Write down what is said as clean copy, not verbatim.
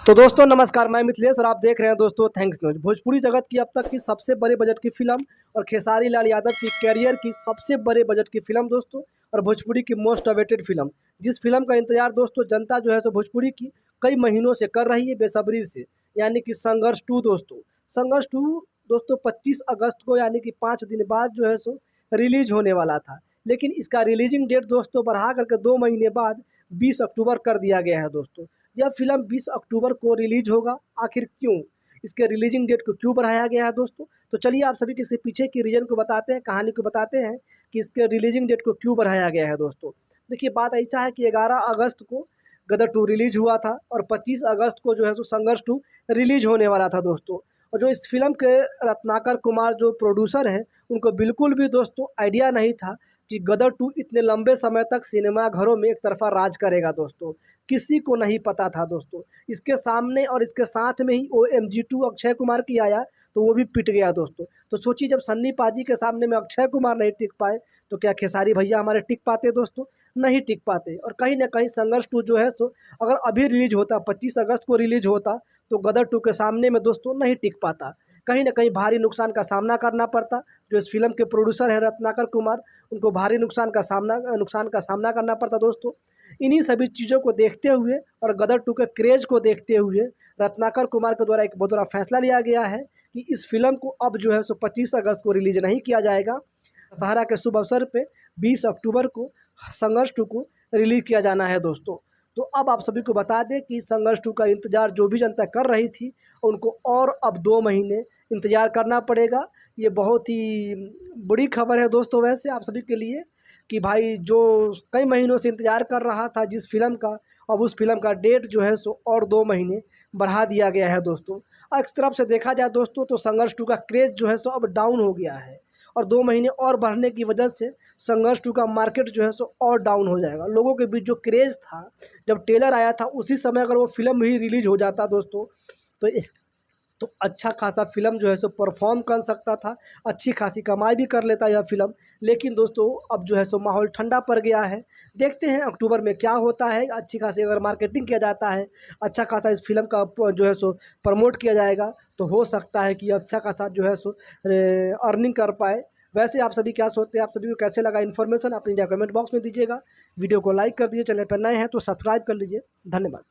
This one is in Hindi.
तो दोस्तों नमस्कार, मैं मिथिलेश और आप देख रहे हैं दोस्तों थैंक्स न्यूज। भोजपुरी जगत की अब तक की सबसे बड़े बजट की फिल्म और खेसारी लाल यादव की कैरियर की सबसे बड़े बजट की फिल्म दोस्तों, और भोजपुरी की मोस्ट अवेटेड फिल्म, जिस फिल्म का इंतजार दोस्तों जनता जो है सो भोजपुरी की कई महीनों से कर रही है बेसब्री से, यानी कि संघर्ष 2 दोस्तों। संघर्ष 2 दोस्तों 25 अगस्त को यानी कि 5 दिन बाद जो है सो रिलीज होने वाला था, लेकिन इसका रिलीजिंग डेट दोस्तों बढ़ा करके 2 महीने बाद 20 अक्टूबर कर दिया गया है दोस्तों। यह फिल्म 20 अक्टूबर को रिलीज होगा। आखिर क्यों इसके रिलीजिंग डेट को क्यों बढ़ाया गया है दोस्तों? तो चलिए आप सभी को इसके पीछे की रीज़न को बताते हैं, कहानी को बताते हैं कि इसके रिलीजिंग डेट को क्यों बढ़ाया गया है दोस्तों। देखिए बात ऐसा है कि 11 अगस्त को गदर 2 रिलीज हुआ था और 25 अगस्त को जो है सो संघर्ष 2 रिलीज होने वाला था दोस्तों। और जो इस फिल्म के रत्नाकर कुमार जो प्रोड्यूसर हैं, उनको बिल्कुल भी दोस्तों आइडिया नहीं था कि गदर 2 इतने लंबे समय तक सिनेमाघरों में एक तरफा राज करेगा दोस्तों। किसी को नहीं पता था दोस्तों। इसके सामने और इसके साथ में ही OMG 2 अक्षय कुमार की आया तो वो भी पिट गया दोस्तों। तो सोचिए जब सन्नी पाजी के सामने में अक्षय कुमार नहीं टिक पाए तो क्या खेसारी भैया हमारे टिक पाते दोस्तों? नहीं टिक पाते। और कहीं न कहीं संघर्ष 2 जो है सो अगर अभी रिलीज होता, 25 अगस्त को रिलीज होता, तो गदर 2 के सामने में दोस्तों नहीं टिक पाता। कहीं न कहीं भारी नुकसान का सामना करना पड़ता। जो इस फिल्म के प्रोड्यूसर हैं रत्नाकर कुमार, उनको भारी नुकसान का सामना करना पड़ता दोस्तों। इन्हीं सभी चीज़ों को देखते हुए और गदर 2 के क्रेज़ को देखते हुए रत्नाकर कुमार के द्वारा एक बहुत बड़ा फैसला लिया गया है कि इस फिल्म को अब जो है सो 25 अगस्त को रिलीज़ नहीं किया जाएगा। दशहरा के शुभ अवसर पे 20 अक्टूबर को संघर्ष 2 को रिलीज़ किया जाना है दोस्तों। तो अब आप सभी को बता दें कि संघर्ष 2 का इंतज़ार जो भी जनता कर रही थी, उनको और अब 2 महीने इंतज़ार करना पड़ेगा। ये बहुत ही बड़ी खबर है दोस्तों वैसे आप सभी के लिए कि भाई जो कई महीनों से इंतज़ार कर रहा था जिस फ़िल्म का, अब उस फ़िल्म का डेट जो है सो और 2 महीने बढ़ा दिया गया है दोस्तों। और एक तरफ से देखा जाए दोस्तों तो संघर्ष 2 का क्रेज़ जो है सो अब डाउन हो गया है, और 2 महीने और बढ़ने की वजह से संघर्ष 2 का मार्केट जो है सो और डाउन हो जाएगा। लोगों के बीच जो क्रेज़ था, जब ट्रेलर आया था उसी समय अगर वो फ़िल्म ही रिलीज़ हो जाता दोस्तों, तो अच्छा खासा फ़िल्म जो है सो परफ़ॉर्म कर सकता था, अच्छी खासी कमाई भी कर लेता यह फ़िल्म। लेकिन दोस्तों अब जो है सो माहौल ठंडा पड़ गया है। देखते हैं अक्टूबर में क्या होता है। अच्छी खासी अगर मार्केटिंग किया जाता है, अच्छा खासा इस फ़िल्म का जो है सो प्रमोट किया जाएगा, तो हो सकता है कि अच्छा खासा जो है सो अर्निंग कर पाए। वैसे आप सभी क्या सोचते हैं? आप सभी को कैसे लगा इन्फॉर्मेशन? अपनी कमेंट बॉक्स में दीजिएगा। वीडियो को लाइक कर दीजिए, चैनल पर नए हैं तो सब्सक्राइब कर लीजिए। धन्यवाद।